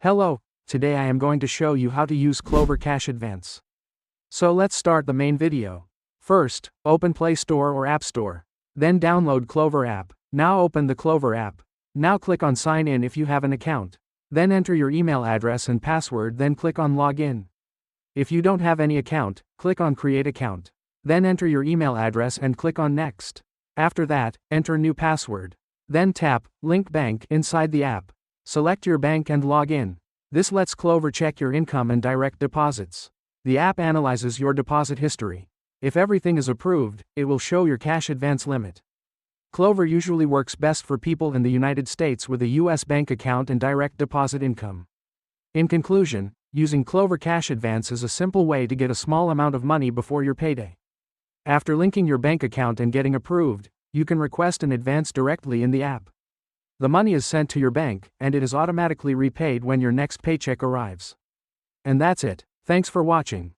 Hello, today I am going to show you how to use Klover Cash Advance. So let's start the main video. First, open Play Store or App Store. Then download Klover app. Now open the Klover app. Now click on Sign In if you have an account. Then enter your email address and password, then click on Login. If you don't have any account, click on Create Account. Then enter your email address and click on Next. After that, enter new password. Then tap Link Bank inside the app. Select your bank and log in. This lets Klover check your income and direct deposits. The app analyzes your deposit history. If everything is approved, it will show your cash advance limit. Klover usually works best for people in the United States with a US bank account and direct deposit income. In conclusion, using Klover Cash Advance is a simple way to get a small amount of money before your payday. After linking your bank account and getting approved, you can request an advance directly in the app. The money is sent to your bank, and it is automatically repaid when your next paycheck arrives. And that's it. Thanks for watching.